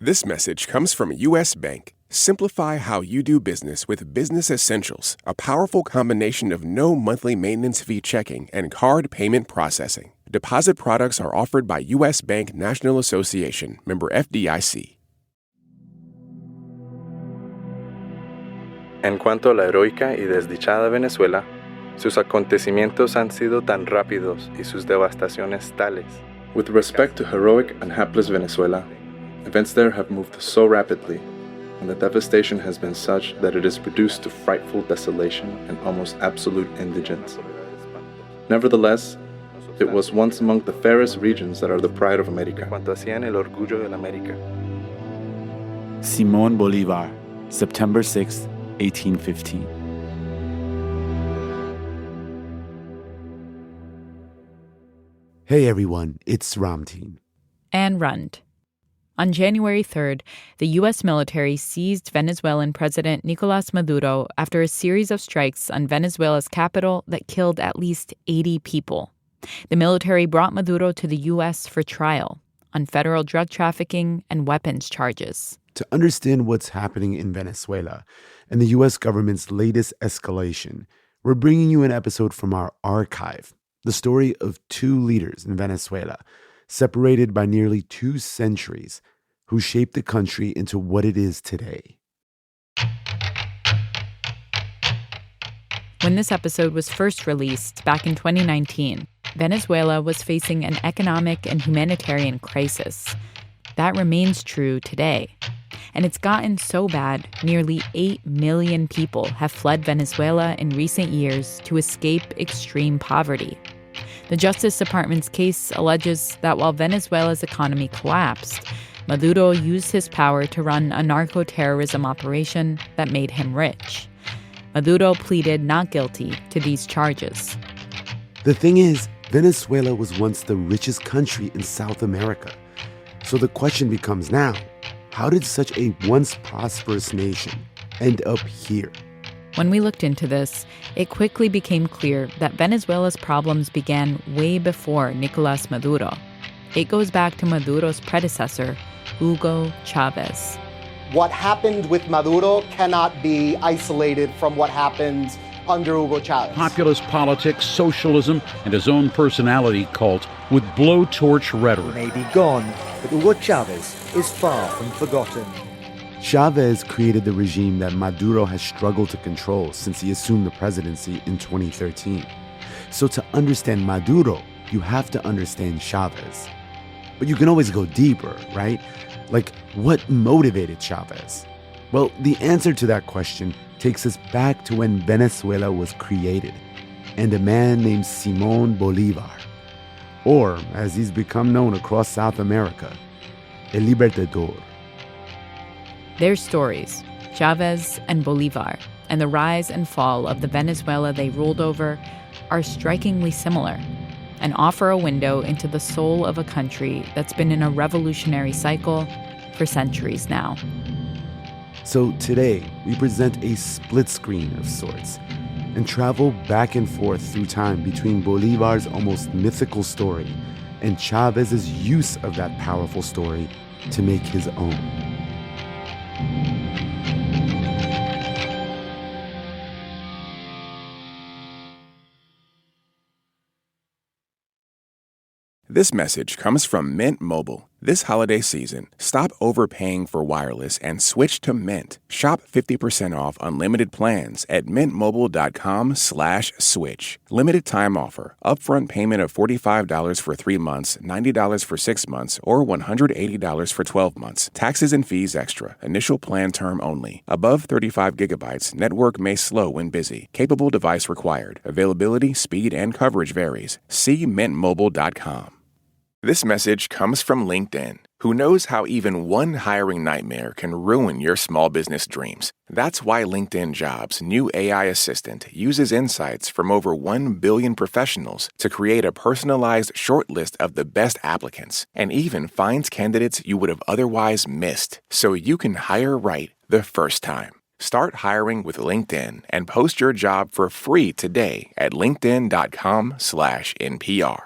This message comes from U.S. Bank. Simplify how you do business with Business Essentials, a powerful combination of no monthly maintenance fee checking and card payment processing. Deposit products are offered by U.S. Bank National Association, member FDIC. En cuanto a la heroica y desdichada Venezuela, sus acontecimientos han sido tan rápidos y sus devastaciones tales. With respect to heroic and hapless Venezuela, events there have moved so rapidly, and the devastation has been such that it has reduced to frightful desolation and almost absolute indigence. Nevertheless, it was once among the fairest regions that are the pride of America. Cuanto hacían el orgullo de la América. Simón Bolivar, September 6, 1815. Hey everyone, it's Ramteen. And Rund. On January 3rd, the U.S. military seized Venezuelan President Nicolás Maduro after a series of strikes on Venezuela's capital that killed at least 80 people. The military brought Maduro to the U.S. for trial on federal drug trafficking and weapons charges. To understand what's happening in Venezuela and the U.S. government's latest escalation, we're bringing you an episode from our archive, the story of two leaders in Venezuela, separated by nearly 2 centuries, who shaped the country into what it is today. When this episode was first released back in 2019, Venezuela was facing an economic and humanitarian crisis. That remains true today. And it's gotten so bad, nearly 8 million people have fled Venezuela in recent years to escape extreme poverty. The Justice Department's case alleges that while Venezuela's economy collapsed, Maduro used his power to run a narco-terrorism operation that made him rich. Maduro pleaded not guilty to these charges. The thing is, Venezuela was once the richest country in South America. So the question becomes now, how did such a once prosperous nation end up here? When we looked into this, it quickly became clear that Venezuela's problems began way before Nicolás Maduro. It goes back to Maduro's predecessor, Hugo Chavez. What happened with Maduro cannot be isolated from what happened under Hugo Chavez. Populist politics, socialism, and his own personality cult with blowtorch rhetoric. May be gone, but Hugo Chavez is far from forgotten. Chavez created the regime that Maduro has struggled to control since he assumed the presidency in 2013. So to understand Maduro, you have to understand Chavez. But you can always go deeper, right? Like, what motivated Chavez? Well, the answer to that question takes us back to when Venezuela was created, and a man named Simón Bolivar, or as he's become known across South America, El Libertador. Their stories, Chavez and Bolivar, and the rise and fall of the Venezuela they ruled over, are strikingly similar and offer a window into the soul of a country that's been in a revolutionary cycle for centuries now. So today, we present a split screen of sorts and travel back and forth through time between Bolivar's almost mythical story and Chavez's use of that powerful story to make his own. This message comes from Mint Mobile. This holiday season, stop overpaying for wireless and switch to Mint. Shop 50% off unlimited plans at mintmobile.com/switch. Limited time offer. Upfront payment of $45 for 3 months, $90 for 6 months, or $180 for 12 months. Taxes and fees extra. Initial plan term only. Above 35 gigabytes, network may slow when busy. Capable device required. Availability, speed, and coverage varies. See mintmobile.com. This message comes from LinkedIn, who knows how even one hiring nightmare can ruin your small business dreams. That's why LinkedIn Jobs' new AI assistant uses insights from over 1 billion professionals to create a personalized shortlist of the best applicants, and even finds candidates you would have otherwise missed, so you can hire right the first time. Start hiring with LinkedIn and post your job for free today at linkedin.com/NPR.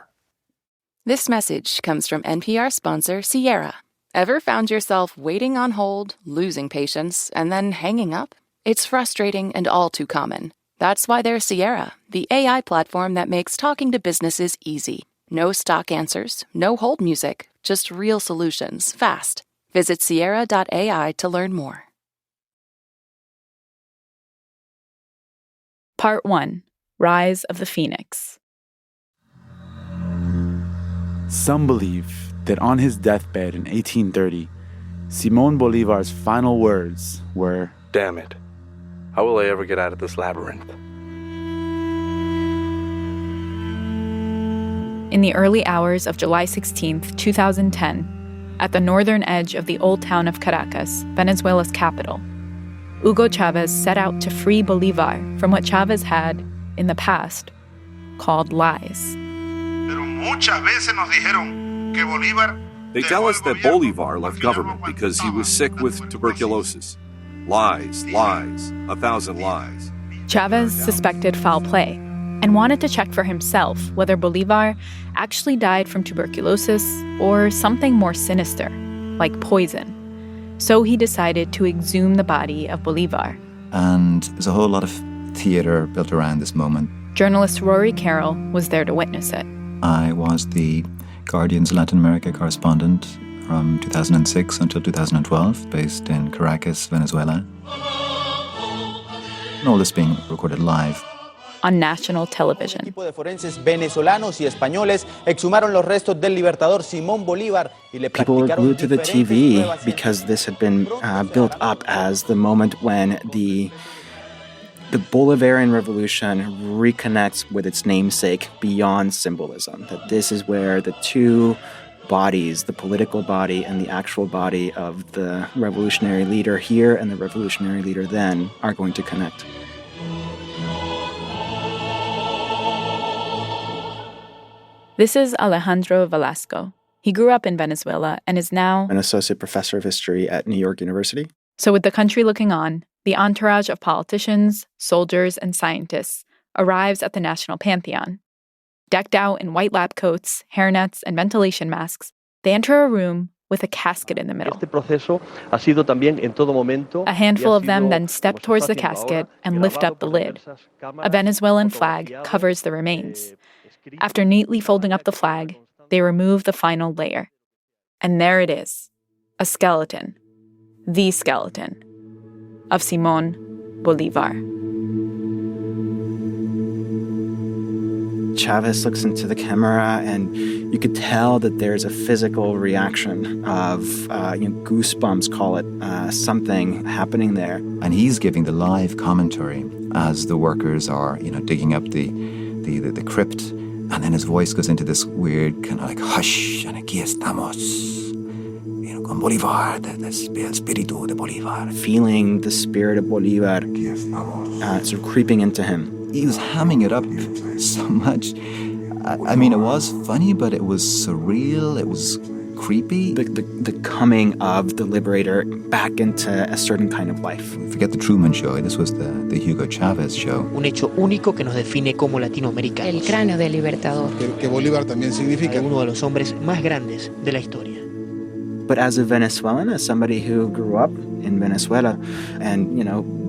This message comes from NPR sponsor Sierra. Ever found yourself waiting on hold, losing patience, and then hanging up? It's frustrating and all too common. That's why there's Sierra, the AI platform that makes talking to businesses easy. No stock answers, no hold music, just real solutions, fast. Visit Sierra.ai to learn more. Part 1. Rise of the Phoenix. Some believe that on his deathbed in 1830, Simón Bolívar's final words were, "Damn it. How will I ever get out of this labyrinth?" In the early hours of July 16, 2010, at the northern edge of the old town of Caracas, Venezuela's capital, Hugo Chavez set out to free Bolivar from what Chavez had, in the past, called lies. They tell us that Bolivar left government because he was sick with tuberculosis. Lies, lies, 1,000 lies. Chavez suspected foul play and wanted to check for himself whether Bolivar actually died from tuberculosis or something more sinister, like poison. So he decided to exhume the body of Bolivar. And there's a whole lot of theater built around this moment. Journalist Rory Carroll was there to witness it. I was the Guardian's Latin America correspondent from 2006 until 2012, based in Caracas, Venezuela. And all this being recorded live. On national television. Equipo de forenses venezolanos y españoles exhumaron los restos del Libertador Simón Bolívar y le People were glued to the TV because this had been built up as the moment when the Bolivarian Revolution reconnects with its namesake beyond symbolism. That this is where the two bodies, the political body and the actual body of the revolutionary leader here and the revolutionary leader then, are going to connect. This is Alejandro Velasco. He grew up in Venezuela and is now an associate professor of history at New York University. So with the country looking on, the entourage of politicians, soldiers, and scientists arrives at the National Pantheon. Decked out in white lab coats, hairnets, and ventilation masks, they enter a room with a casket in the middle. A handful of them then step towards the casket and lift up the lid. A Venezuelan flag covers the remains. After neatly folding up the flag, they remove the final layer. And there it is, a skeleton, the skeleton, of Simón Bolívar. Chavez looks into the camera, and you could tell that there's a physical reaction of goosebumps, call it, something happening there. And he's giving the live commentary as the workers are, digging up the crypt. And then his voice goes into this weird kind of like, hush, and aquí estamos, con Bolivar, el espíritu de Bolivar. Feeling the spirit of Bolivar sort of creeping into him. He was hamming it up so much. I mean, it was funny, but it was surreal, it was creepy. The coming of the liberator back into a certain kind of life. Forget the Truman Show, this was the Hugo Chavez show. Un hecho único que nos define como latinoamericanos. El cráneo del Libertador. Que Bolívar también significa. Uno de los hombres más grandes de la historia. But as a Venezuelan, as somebody who grew up in Venezuela and,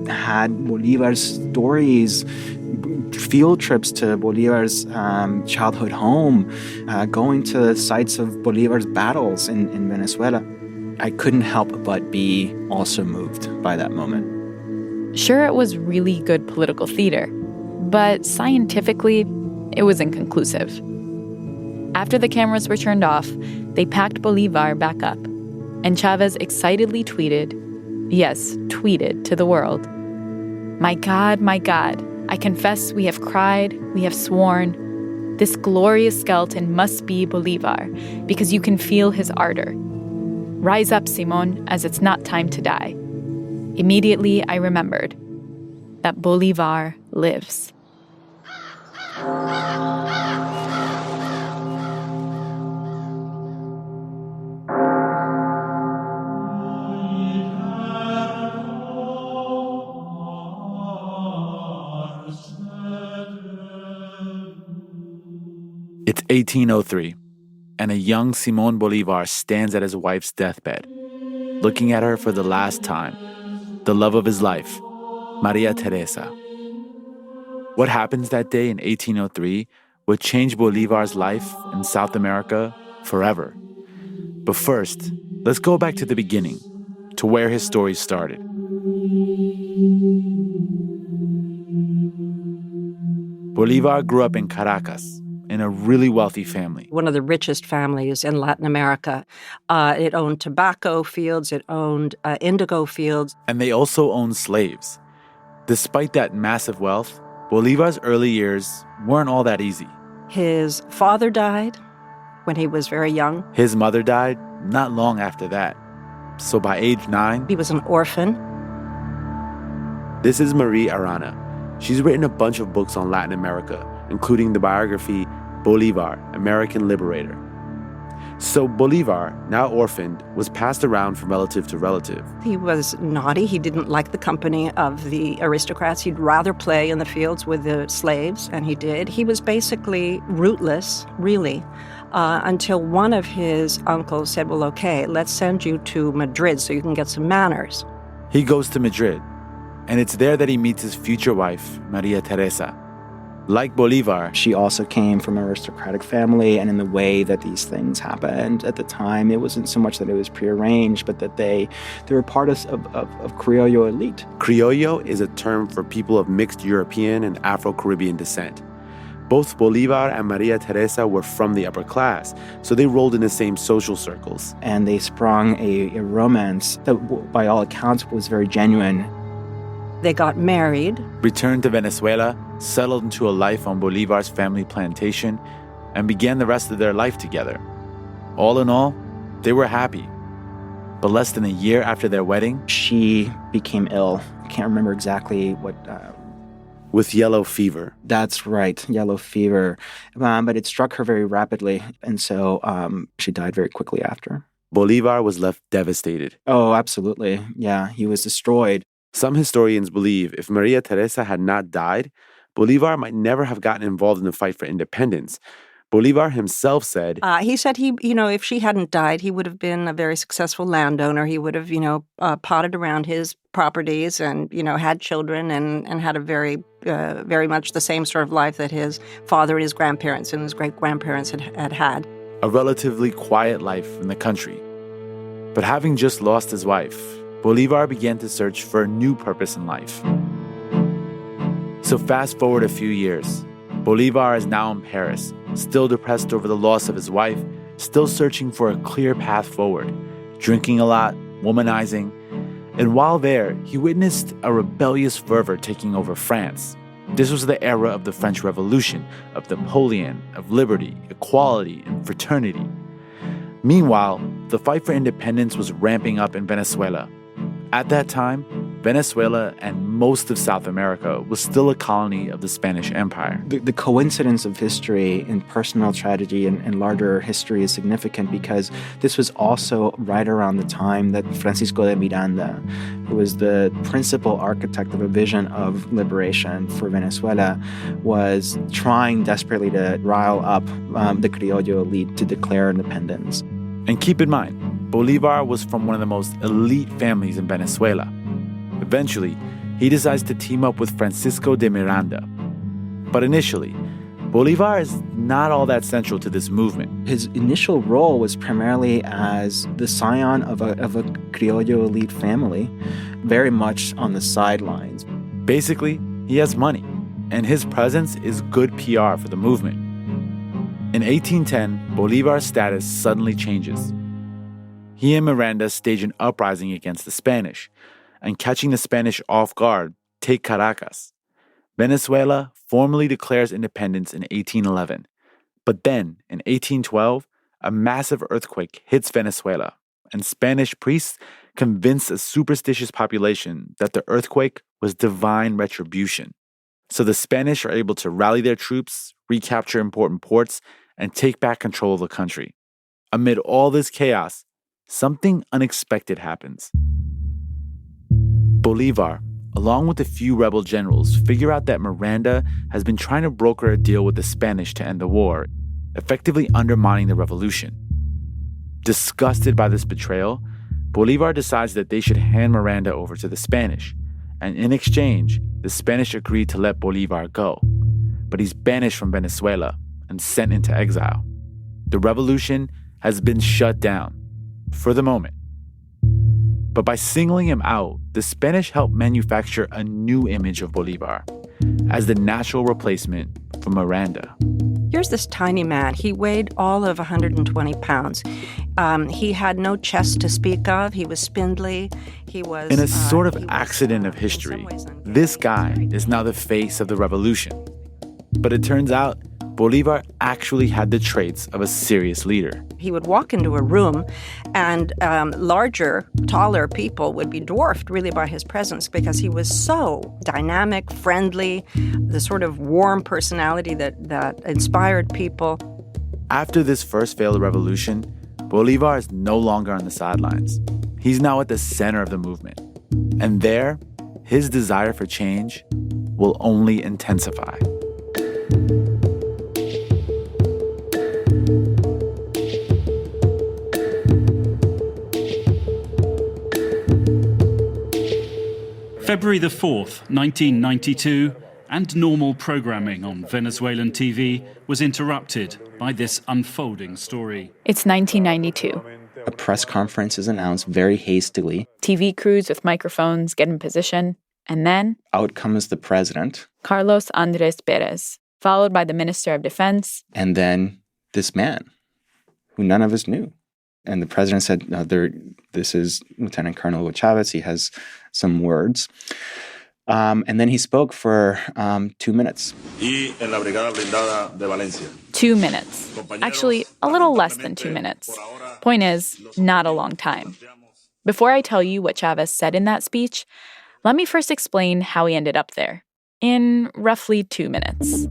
had Bolivar's stories, field trips to Bolivar's childhood home, going to sites of Bolivar's battles in Venezuela, I couldn't help but be also moved by that moment. Sure, it was really good political theater, but scientifically, it was inconclusive. After the cameras were turned off, they packed Bolivar back up, and Chavez excitedly tweeted to the world, my God, I confess we have cried, we have sworn. This glorious skeleton must be Bolivar, because you can feel his ardor. Rise up, Simón, as it's not time to die. Immediately, I remembered that Bolivar lives. It's 1803, and a young Simón Bolívar stands at his wife's deathbed, looking at her for the last time, the love of his life, Maria Teresa. What happens that day in 1803 would change Bolivar's life in South America forever. But first, let's go back to the beginning, to where his story started. Bolivar grew up in Caracas, in a really wealthy family. One of the richest families in Latin America. It owned tobacco fields, it owned indigo fields. And they also owned slaves. Despite that massive wealth, Bolivar's early years weren't all that easy. His father died when he was very young. His mother died not long after that. So by age 9... he was an orphan. This is Marie Arana. She's written a bunch of books on Latin America, including the biography Bolivar, American Liberator. So Bolivar, now orphaned, was passed around from relative to relative. He was naughty. He didn't like the company of the aristocrats. He'd rather play in the fields with the slaves, and he did. He was basically rootless, really, until one of his uncles said, well, okay, let's send you to Madrid so you can get some manners. He goes to Madrid, and it's there that he meets his future wife, Maria Teresa. Like Bolivar, she also came from an aristocratic family, and in the way that these things happened at the time, it wasn't so much that it was prearranged, but that they were part of Criollo elite. Criollo is a term for people of mixed European and Afro-Caribbean descent. Both Bolivar and Maria Teresa were from the upper class, so they rolled in the same social circles. And they sprung a romance that, by all accounts, was very genuine. They got married, returned to Venezuela, settled into a life on Bolivar's family plantation, and began the rest of their life together. All in all, they were happy. But less than a year after their wedding, she became ill. I can't remember exactly what... with yellow fever. That's right, yellow fever. But it struck her very rapidly, and so she died very quickly after. Bolivar was left devastated. Oh, absolutely. Yeah, he was destroyed. Some historians believe if Maria Teresa had not died, Bolivar might never have gotten involved in the fight for independence. Bolivar himself said... he said if she hadn't died, he would have been a very successful landowner. He would have, potted around his properties and, had children and had a very, very much the same sort of life that his father and his grandparents and his great-grandparents had. A relatively quiet life in the country. But having just lost his wife, Bolivar began to search for a new purpose in life. So fast forward a few years. Bolivar is now in Paris, still depressed over the loss of his wife, still searching for a clear path forward, drinking a lot, womanizing. And while there, he witnessed a rebellious fervor taking over France. This was the era of the French Revolution, of Napoleon, of liberty, equality, and fraternity. Meanwhile, the fight for independence was ramping up in Venezuela. At that time, Venezuela and most of South America was still a colony of the Spanish Empire. The coincidence of history and personal tragedy and larger history is significant because this was also right around the time that Francisco de Miranda, who was the principal architect of a vision of liberation for Venezuela, was trying desperately to rile up the Criollo elite to declare independence. And keep in mind, Bolivar was from one of the most elite families in Venezuela. Eventually, he decides to team up with Francisco de Miranda. But initially, Bolivar is not all that central to this movement. His initial role was primarily as the scion of a Criollo elite family, very much on the sidelines. Basically, he has money, and his presence is good PR for the movement. In 1810, Bolivar's status suddenly changes. He and Miranda stage an uprising against the Spanish, and catching the Spanish off guard, take Caracas. Venezuela formally declares independence in 1811. But then, in 1812, a massive earthquake hits Venezuela, and Spanish priests convince a superstitious population that the earthquake was divine retribution. So the Spanish are able to rally their troops, recapture important ports, and take back control of the country. Amid all this chaos, something unexpected happens. Bolivar, along with a few rebel generals, figure out that Miranda has been trying to broker a deal with the Spanish to end the war. effectively undermining the revolution. Disgusted by this betrayal, Bolivar decides that they should hand Miranda over to the Spanish, and in exchange, the Spanish agreed to let Bolivar go. But he's banished from Venezuela and sent into exile. The revolution has been shut down, for the moment. But by singling him out, the Spanish helped manufacture a new image of Bolivar as the natural replacement for Miranda. Here's this tiny man. He weighed all of 120 pounds. He had no chest to speak of. He was spindly. He was... In a sort of accident of history, this guy is now the face of the revolution. But it turns out Bolivar actually had the traits of a serious leader. He would walk into a room and larger, taller people would be dwarfed really by his presence because he was so dynamic, friendly, the sort of warm personality that inspired people. After this first failed revolution, Bolivar is no longer on the sidelines. He's now at the center of the movement. And there, his desire for change will only intensify. February the 4th, 1992, and normal programming on Venezuelan TV was interrupted by this unfolding story. It's 1992. A press conference is announced very hastily. TV crews with microphones get in position, and then... out comes the president. Carlos Andrés Pérez, followed by the Minister of Defense. And then this man, who none of us knew. And the president said, this is Lieutenant Colonel Chavez. He has some words. And then he spoke for 2 minutes. 2 minutes. Actually, a little less than 2 minutes. Point is, not a long time. Before I tell you what Chavez said in that speech, let me first explain how he ended up there, in roughly 2 minutes.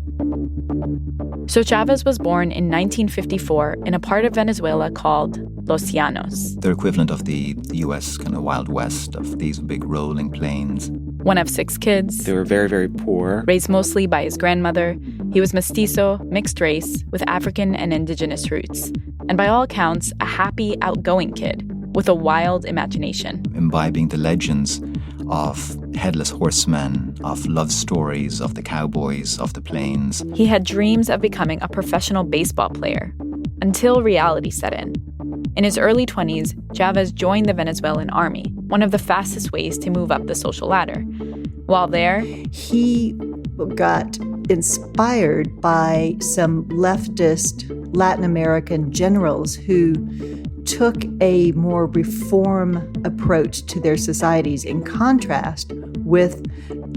So Chavez was born in 1954 in a part of Venezuela called Los Llanos. They're equivalent of the U.S. kind of Wild West, of these big rolling plains. One of 6 kids. They were very, very poor. Raised mostly by his grandmother. He was mestizo, mixed race, with African and indigenous roots. And by all accounts, a happy, outgoing kid with a wild imagination. Imbibing the legends of headless horsemen, of love stories, of the cowboys, of the plains. He had dreams of becoming a professional baseball player until reality set in. In his early 20s, Chavez joined the Venezuelan army, one of the fastest ways to move up the social ladder. While there, he got inspired by some leftist Latin American generals who took a more reform approach to their societies in contrast with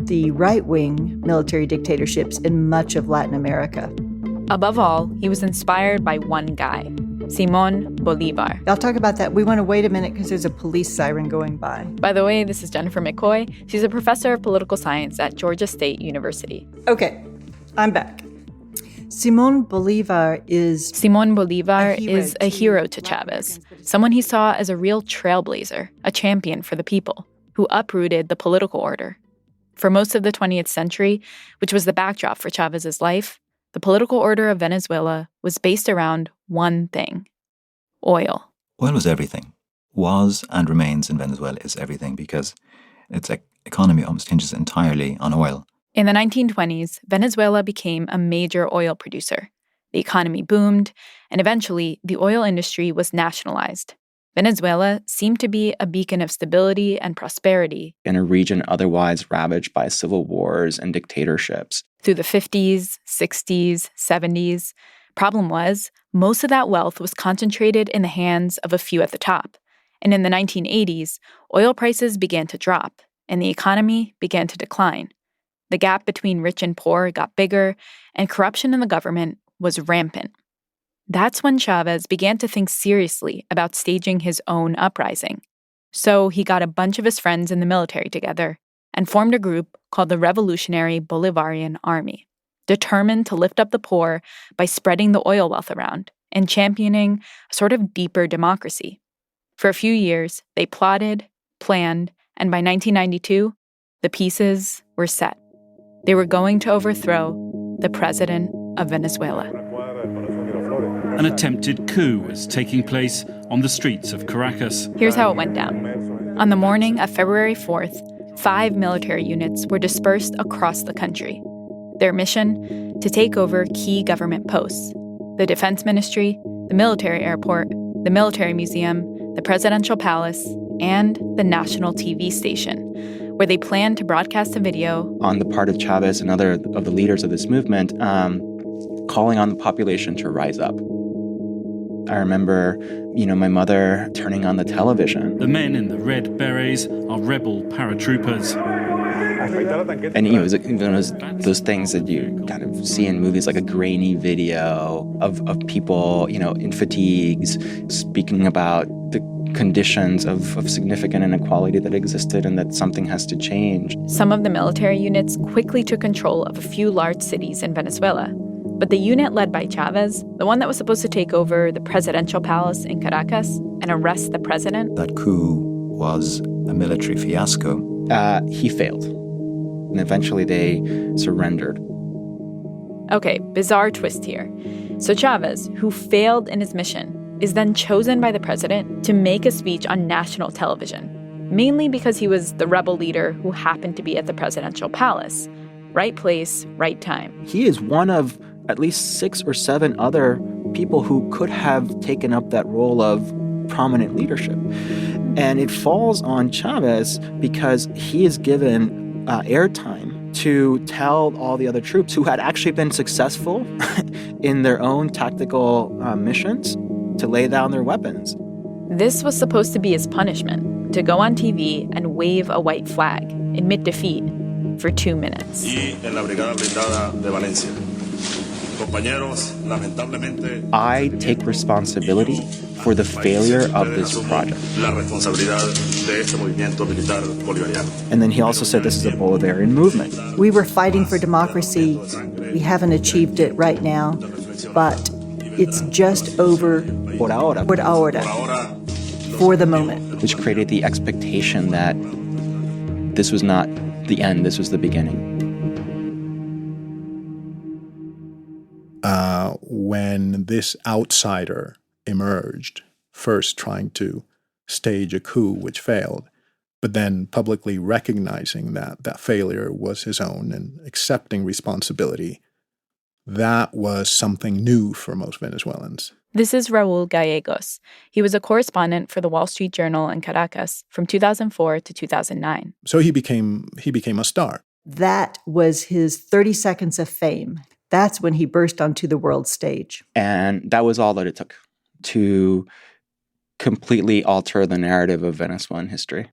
the right-wing military dictatorships in much of Latin America. Above all, he was inspired by one guy, Simón Bolívar. I'll talk about that. We want to wait a minute because there's a police siren going by. By the way, this is Jennifer McCoy. She's a professor of political science at Georgia State University. Okay, I'm back. Simón Bolívar is a hero to Chavez, someone he saw as a real trailblazer, a champion for the people, who uprooted the political order. For most of the 20th century, which was the backdrop for Chavez's life, the political order of Venezuela was based around one thing: oil. Oil was everything. Was and remains in Venezuela is everything because its economy almost hinges entirely on oil. In the 1920s, Venezuela became a major oil producer. The economy boomed, and eventually the oil industry was nationalized. Venezuela seemed to be a beacon of stability and prosperity in a region otherwise ravaged by civil wars and dictatorships. Through the 50s, 60s, 70s, problem was, most of that wealth was concentrated in the hands of a few at the top. And in the 1980s, oil prices began to drop, and the economy began to decline. The gap between rich and poor got bigger, and corruption in the government was rampant. That's when Chavez began to think seriously about staging his own uprising. So he got a bunch of his friends in the military together and formed a group called the Revolutionary Bolivarian Army, determined to lift up the poor by spreading the oil wealth around and championing a sort of deeper democracy. For a few years, they plotted, planned, and by 1992, the pieces were set. They were going to overthrow the president of Venezuela. an attempted coup was taking place on the streets of Caracas. Here's how it went down. On the morning of February 4th, 5 military units were dispersed across the country. Their mission? To take over key government posts: the Defense Ministry, the military airport, the military museum, the presidential palace, and the national TV station, where they planned to broadcast a video on the part of Chavez and other of the leaders of this movement, calling on the population to rise up. I remember, my mother turning on the television. The men in the red berets are rebel paratroopers. And it was those things that you kind of see in movies, like a grainy video of people, in fatigues, speaking about the conditions of significant inequality that existed and that something has to change. Some of the military units quickly took control of a few large cities in Venezuela. But the unit led by Chavez, the one that was supposed to take over the presidential palace in Caracas and arrest the president, that coup was a military fiasco. He failed. And eventually they surrendered. Okay, bizarre twist here. So Chavez, who failed in his mission, is then chosen by the president to make a speech on national television, mainly because he was the rebel leader who happened to be at the presidential palace. Right place, right time. He is one of at least 6 or 7 other people who could have taken up that role of prominent leadership. And it falls on Chavez because he is given airtime to tell all the other troops who had actually been successful in their own tactical missions to lay down their weapons. This was supposed to be his punishment, to go on TV and wave a white flag, admit defeat, for 2 minutes. I take responsibility for the failure of this project. And then he also said this is a Bolivarian movement. We were fighting for democracy. We haven't achieved it right now, but it's just over por ahora, for the moment. Which created the expectation that this was not the end, this was the beginning. When this outsider emerged, first trying to stage a coup which failed, but then publicly recognizing that that failure was his own and accepting responsibility, that was something new for most Venezuelans. This is Raul Gallegos. He was a correspondent for the Wall Street Journal in Caracas from 2004 to 2009. So he became a star. That was his 30 seconds of fame. That's when he burst onto the world stage. And that was all that it took to completely alter the narrative of Venezuelan history.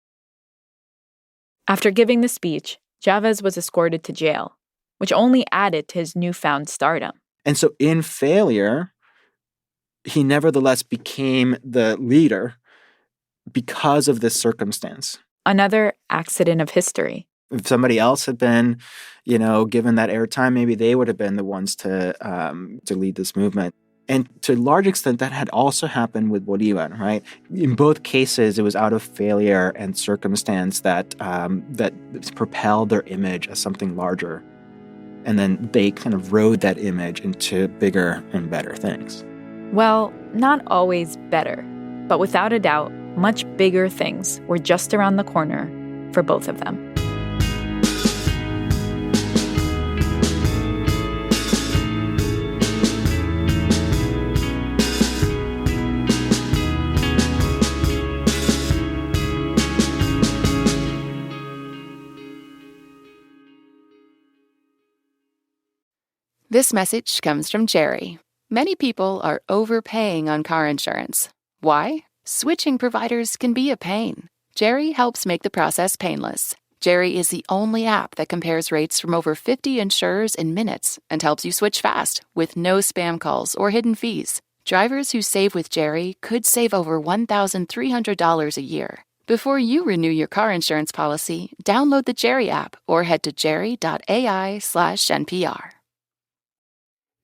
After giving the speech, Chavez was escorted to jail, which only added to his newfound stardom. And so in failure, he nevertheless became the leader because of this circumstance. Another accident of history. If somebody else had been, given that airtime, maybe they would have been the ones to lead this movement. And to a large extent, that had also happened with Bolivar, right? In both cases, it was out of failure and circumstance that propelled their image as something larger. And then they kind of rode that image into bigger and better things. Well, not always better, but without a doubt, much bigger things were just around the corner for both of them. This message comes from Jerry. Many people are overpaying on car insurance. Why? Switching providers can be a pain. Jerry helps make the process painless. Jerry is the only app that compares rates from over 50 insurers in minutes and helps you switch fast with no spam calls or hidden fees. Drivers who save with Jerry could save over $1,300 a year. Before you renew your car insurance policy, download the Jerry app or head to jerry.ai/NPR.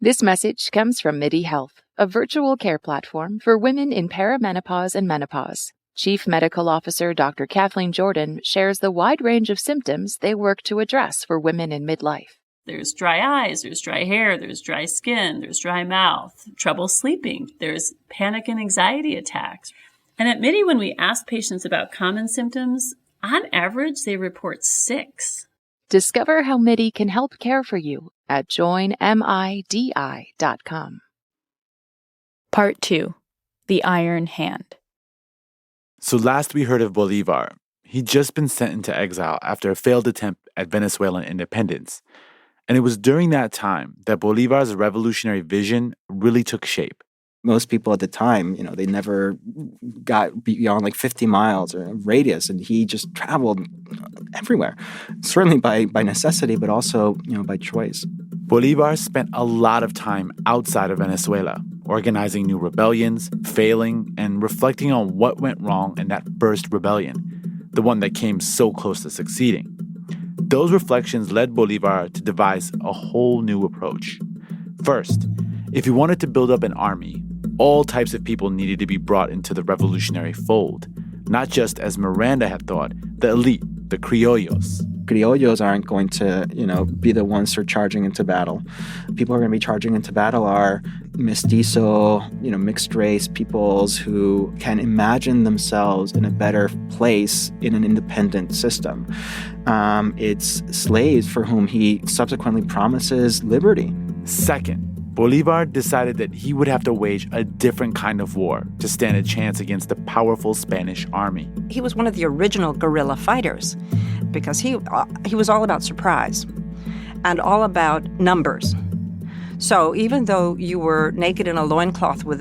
This message comes from MIDI Health, a virtual care platform for women in perimenopause and menopause. Chief Medical Officer Dr. Kathleen Jordan shares the wide range of symptoms they work to address for women in midlife. There's dry eyes, there's dry hair, there's dry skin, there's dry mouth, trouble sleeping, there's panic and anxiety attacks. And at MIDI, when we ask patients about common symptoms, on average, they report 6. Discover how MIDI can help care for you at joinmidi.com. Part 2. The Iron Hand. So last we heard of Bolivar, he'd just been sent into exile after a failed attempt at Venezuelan independence. And it was during that time that Bolivar's revolutionary vision really took shape. Most people at the time, they never got beyond like 50 miles or radius, and he just traveled everywhere, certainly by necessity, but also, by choice. Bolivar spent a lot of time outside of Venezuela, organizing new rebellions, failing, and reflecting on what went wrong in that first rebellion, the one that came so close to succeeding. Those reflections led Bolivar to devise a whole new approach. First, if he wanted to build up an army, all types of people needed to be brought into the revolutionary fold, not just, as Miranda had thought, the elite, the criollos. Criollos aren't going to, be the ones who are charging into battle. People who are going to be charging into battle are mestizo, mixed race peoples who can imagine themselves in a better place in an independent system. It's slaves for whom he subsequently promises liberty. Second, Bolivar decided that he would have to wage a different kind of war to stand a chance against the powerful Spanish army. He was one of the original guerrilla fighters because he was all about surprise and all about numbers. So even though you were naked in a loincloth with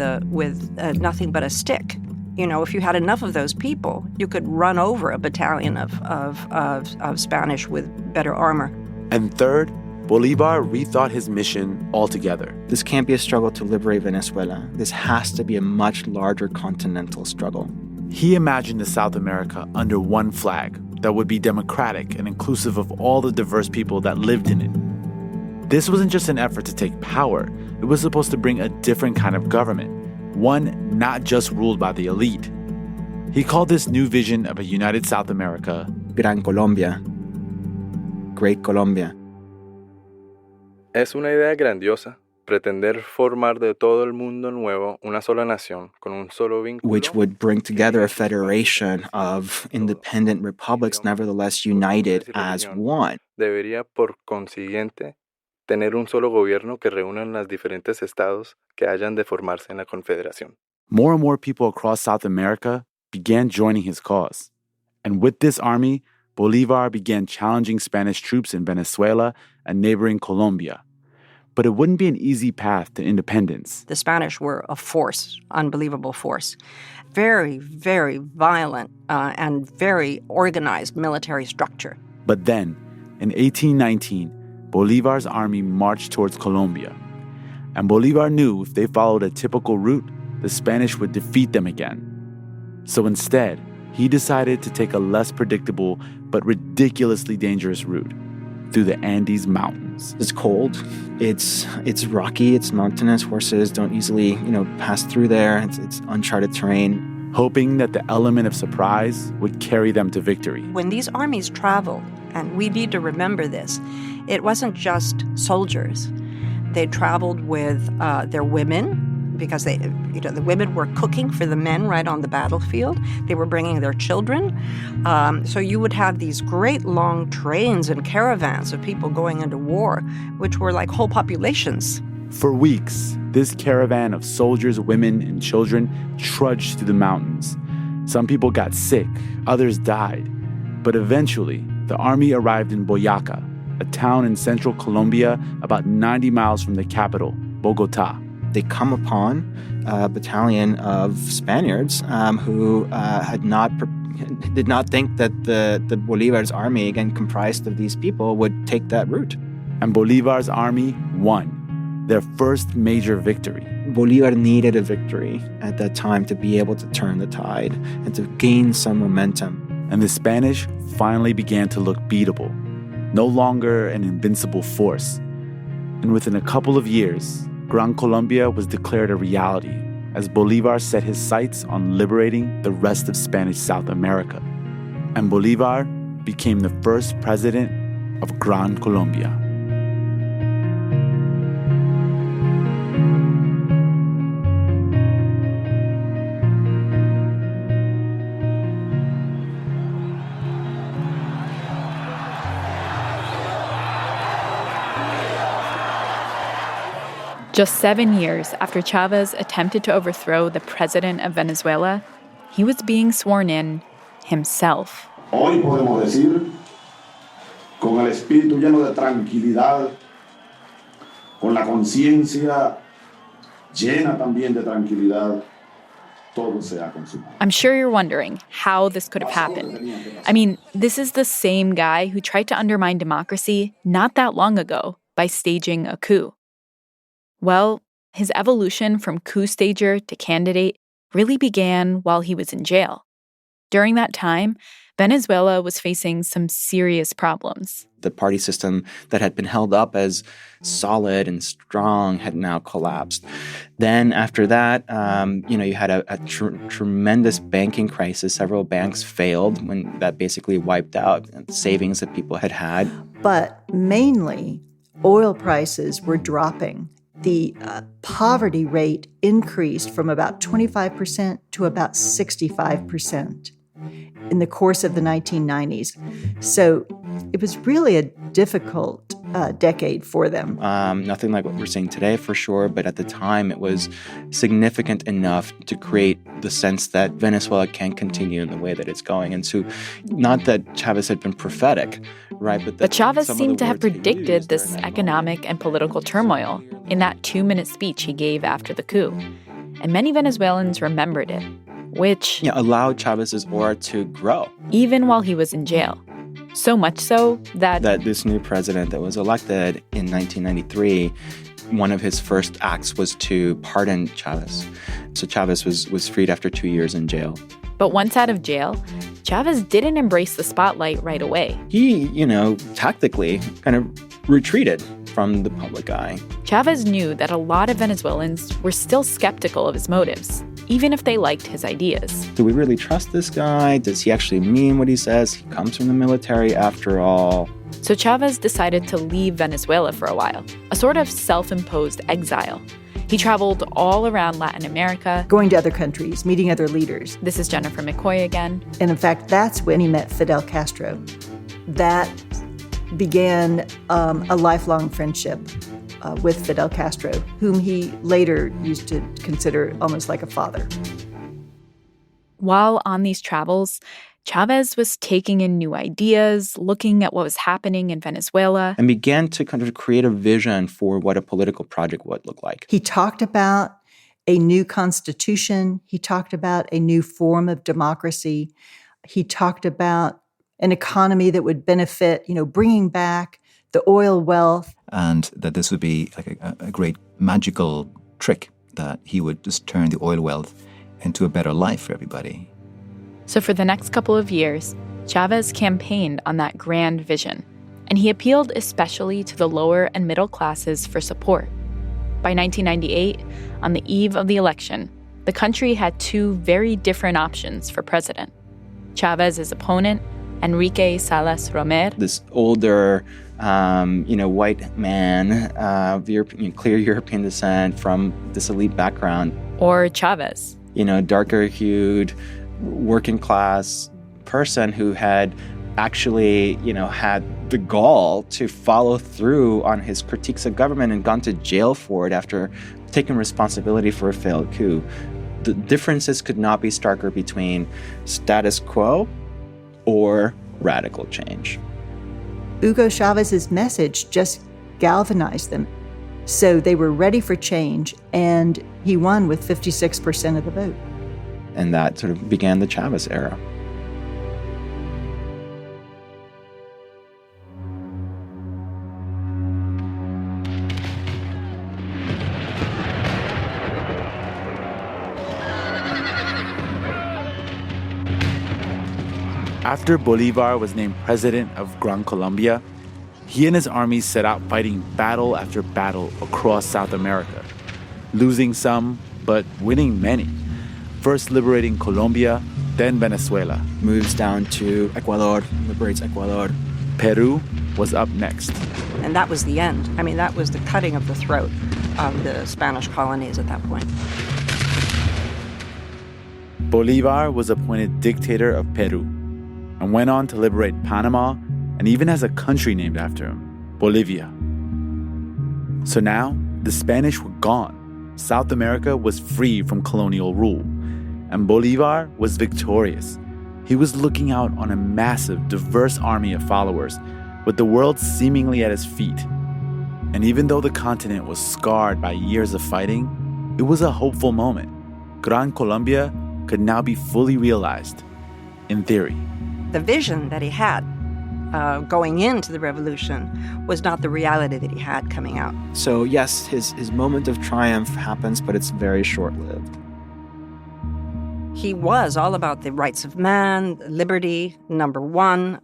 nothing but a stick, if you had enough of those people, you could run over a battalion of Spanish with better armor. And third, Bolivar rethought his mission altogether. This can't be a struggle to liberate Venezuela. This has to be a much larger continental struggle. He imagined a South America under one flag that would be democratic and inclusive of all the diverse people that lived in it. This wasn't just an effort to take power. It was supposed to bring a different kind of government, one not just ruled by the elite. He called this new vision of a united South America Gran Colombia, Great Colombia. Es una idea grandiosa pretender formar de todo el mundo nuevo una sola nación con un solo vínculo, which would bring together a federation of independent republics, nevertheless united as one. Debería, por consiguiente, tener un solo gobierno que reúna los diferentes estados que hayan de formarse en la confederación. More and more people across South America began joining his cause. And with this army, Bolivar began challenging Spanish troops in Venezuela and neighboring Colombia. But it wouldn't be an easy path to independence. The Spanish were a force, unbelievable force. Very, very violent and very organized military structure. But then, in 1819, Bolivar's army marched towards Colombia. And Bolivar knew if they followed a typical route, the Spanish would defeat them again. So instead, he decided to take a less predictable but ridiculously dangerous route through the Andes Mountains. It's cold, it's rocky, it's mountainous. Horses don't easily, pass through there. It's uncharted terrain. Hoping that the element of surprise would carry them to victory. When these armies traveled, and we need to remember this, it wasn't just soldiers. They traveled with their women, because the women were cooking for the men right on the battlefield. They were bringing their children. So you would have these great long trains and caravans of people going into war, which were like whole populations. For weeks, this caravan of soldiers, women, and children trudged through the mountains. Some people got sick, others died. But eventually, the army arrived in Boyacá, a town in central Colombia about 90 miles from the capital, Bogotá. They come upon a battalion of Spaniards who did not think that the Bolivar's army, again comprised of these people, would take that route. And Bolivar's army won, their first major victory. Bolivar needed a victory at that time to be able to turn the tide and to gain some momentum. And the Spanish finally began to look beatable, no longer an invincible force. And within a couple of years, Gran Colombia was declared a reality as Bolivar set his sights on liberating the rest of Spanish South America. And Bolivar became the first president of Gran Colombia. Just 7 years after Chavez attempted to overthrow the president of Venezuela, he was being sworn in himself. Hoy podemos decir, con el espíritu lleno de tranquilidad, con la conciencia llena también de tranquilidad, todo se ha consumado. I'm sure you're wondering how this could have happened. I mean, this is the same guy who tried to undermine democracy not that long ago by staging a coup. Well, his evolution from coup stager to candidate really began while he was in jail. During that time, Venezuela was facing some serious problems. The party system that had been held up as solid and strong had now collapsed. Then after that, you had a tremendous banking crisis. Several banks failed when that basically wiped out savings that people had had. But mainly, oil prices were dropping. The poverty rate increased from about 25% to about 65% in the course of the 1990s. So it was really a difficult decade for them. Nothing like what we're seeing today, for sure, but at the time it was significant enough to create the sense that Venezuela can continue in the way that it's going. And so, not that Chavez had been prophetic, right? But Chavez seemed to have predicted this economic and political turmoil in that 2-minute speech he gave after the coup. And many Venezuelans remembered it, which allowed Chavez's aura to grow. Even while he was in jail. So much so that this new president that was elected in 1993, one of his first acts was to pardon Chavez. So Chavez was freed after 2 years in jail. But once out of jail, Chavez didn't embrace the spotlight right away. He, tactically kind of retreated from the public eye. Chavez knew that a lot of Venezuelans were still skeptical of his motives, even if they liked his ideas. Do we really trust this guy? Does he actually mean what he says? He comes from the military after all. So Chavez decided to leave Venezuela for a while, a sort of self-imposed exile. He traveled all around Latin America. Going to other countries, meeting other leaders. This is Jennifer McCoy again. And in fact, that's when he met Fidel Castro. That began a lifelong friendship with Fidel Castro, whom he later used to consider almost like a father. While on these travels, Chavez was taking in new ideas, looking at what was happening in Venezuela. And began to kind of create a vision for what a political project would look like. He talked about a new constitution. He talked about a new form of democracy. He talked about an economy that would benefit, bringing back the oil wealth. And that this would be like a great magical trick, that he would just turn the oil wealth into a better life for everybody. So for the next couple of years, Chavez campaigned on that grand vision, and he appealed especially to the lower and middle classes for support. By 1998, on the eve of the election, the country had two very different options for president. Chavez's opponent, Enrique Salas Romer. This older, white man of clear European descent from this elite background. Or Chavez. Darker-hued, working-class person who had actually, had the gall to follow through on his critiques of government and gone to jail for it after taking responsibility for a failed coup. The differences could not be starker between status quo or radical change. Hugo Chavez's message just galvanized them. So they were ready for change, and he won with 56% of the vote. And that sort of began the Chavez era. After Bolivar was named president of Gran Colombia, he and his army set out fighting battle after battle across South America, losing some, but winning many. First liberating Colombia, then Venezuela. Moves down to Ecuador, liberates Ecuador. Peru was up next. And that was the end. I mean, that was the cutting of the throat of the Spanish colonies at that point. Bolivar was appointed dictator of Peru and went on to liberate Panama and even has a country named after him, Bolivia. So now, The Spanish were gone. South America was free from colonial rule. And Bolivar was victorious. He was looking out on a massive, diverse army of followers, with the world seemingly at his feet. And even though the continent was scarred by years of fighting, it was a hopeful moment. Gran Colombia could now be fully realized, in theory. The vision that he had going into the revolution was not the reality that he had coming out. So yes, his moment of triumph happens, but it's very short-lived. He was all about the rights of man, liberty, number one,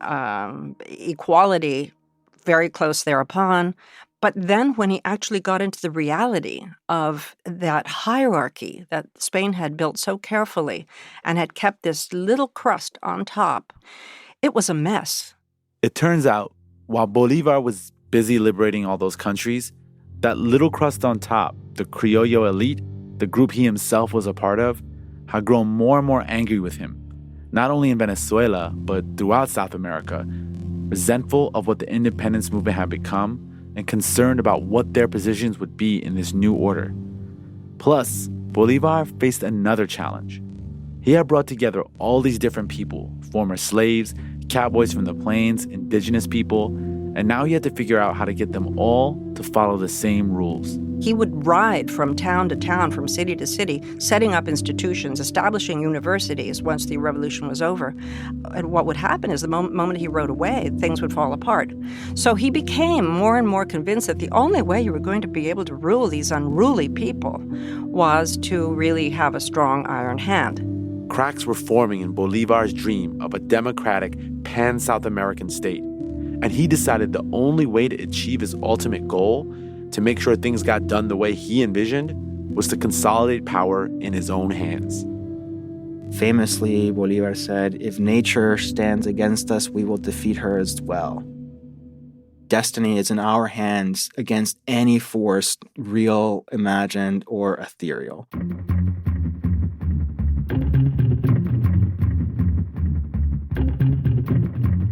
equality, very close thereupon. But then when he actually got into the reality of that hierarchy that Spain had built so carefully and had kept this little crust on top, it was a mess. It turns out, while Bolivar was busy liberating all those countries, that little crust on top, the Criollo elite, the group he himself was a part of, had grown more and more angry with him, not only in Venezuela, but throughout South America, resentful of what the independence movement had become and concerned about what their positions would be in this new order. Plus, Bolivar faced another challenge. He had brought together all these different people, former slaves, cowboys from the plains, indigenous people, and now he had to figure out how to get them all to follow the same rules. He would ride from town to town, from city to city, setting up institutions, establishing universities once the revolution was over. And what would happen is the moment he rode away, things would fall apart. So he became more and more convinced that the only way you were going to be able to rule these unruly people was to really have a strong iron hand. Cracks were forming in Bolivar's dream of a democratic, pan-South American state. And he decided the only way to achieve his ultimate goal, to make sure things got done the way he envisioned, was to consolidate power in his own hands. Famously, Bolivar said, "If nature stands against us, we will defeat her as well." Destiny is in our hands against any force, real, imagined, or ethereal.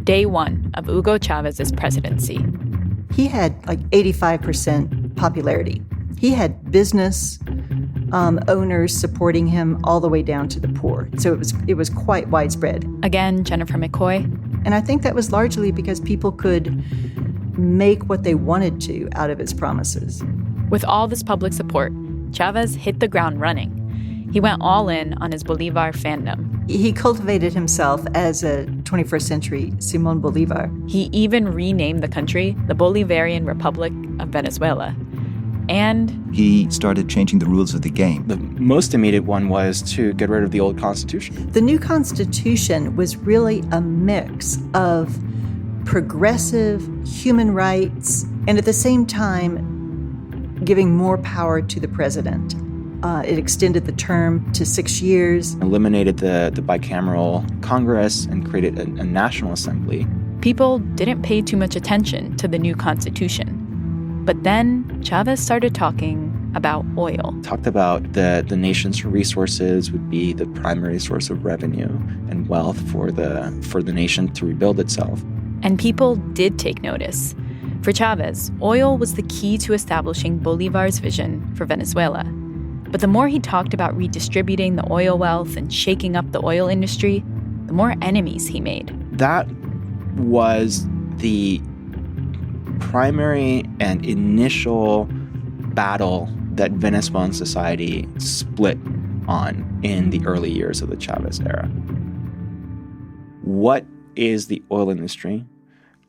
Day one of Hugo Chavez's presidency. He had like 85% popularity. He had business owners supporting him all the way down to the poor. So it was quite widespread. Again, Jennifer McCoy. And I think that was largely because people could make what they wanted to out of his promises. With all this public support, Chavez hit the ground running. He went all in on his Bolivar fandom. He cultivated himself as a 21st century Simon Bolivar. He even renamed the country the Bolivarian Republic of Venezuela. And he started changing the rules of the game. The most immediate one was to get rid of the old constitution. The new constitution was really a mix of progressive human rights and at the same time giving more power to the president. It extended the term to 6 years. Eliminated the bicameral Congress and created a national assembly. People didn't pay too much attention to the new constitution. But then Chavez started talking about oil. Talked about the nation's resources would be the primary source of revenue and wealth for the nation to rebuild itself. And people did take notice. For Chavez, oil was the key to establishing Bolivar's vision for Venezuela. But the more he talked about redistributing the oil wealth and shaking up the oil industry, the more enemies he made. That was the primary and initial battle that Venezuelan society split on in the early years of the Chavez era. What is the oil industry?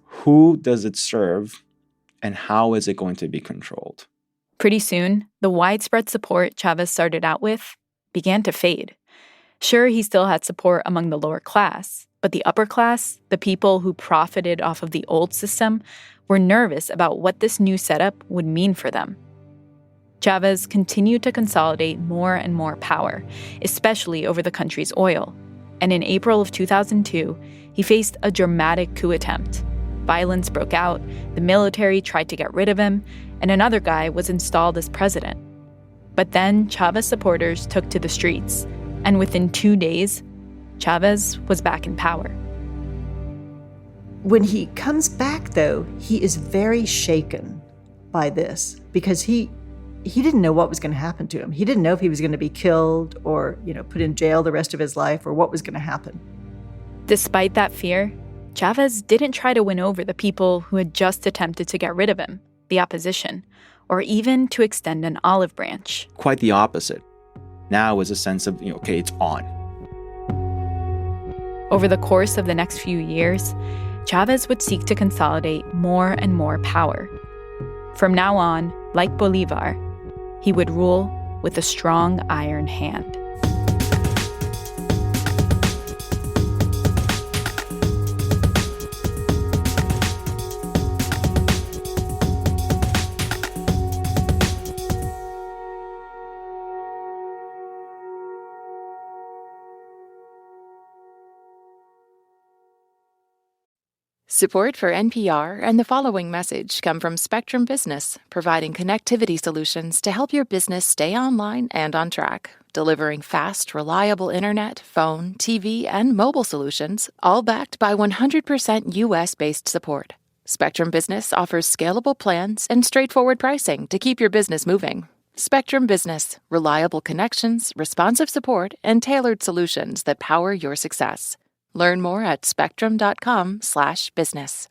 Who does it serve? And how is it going to be controlled? Pretty soon, the widespread support Chavez started out with began to fade. Sure, he still had support among the lower class, but the upper class, the people who profited off of the old system, were nervous about what this new setup would mean for them. Chavez continued to consolidate more and more power, especially over the country's oil. And in April of 2002, he faced a dramatic coup attempt. Violence broke out, the military tried to get rid of him, and another guy was installed as president. But then Chavez supporters took to the streets, and within 2 days, Chavez was back in power. When he comes back, though, he is very shaken by this because he he didn't know what was going to happen to him. He didn't know if he was going to be killed or, put in jail the rest of his life or what was going to happen. Despite that fear, Chavez didn't try to win over the people who had just attempted to get rid of him, the opposition, or even to extend an olive branch. Quite the opposite. Now was a sense of, okay, it's on. Over the course of the next few years, Chavez would seek to consolidate more and more power. From now on, like Bolivar, he would rule with a strong iron hand. Support for NPR and the following message come from Spectrum Business, providing connectivity solutions to help your business stay online and on track, delivering fast, reliable internet, phone, TV, and mobile solutions, all backed by 100% U.S.-based support. Spectrum Business offers scalable plans and straightforward pricing to keep your business moving. Spectrum Business, reliable connections, responsive support, and tailored solutions that power your success. Learn more at spectrum.com/business.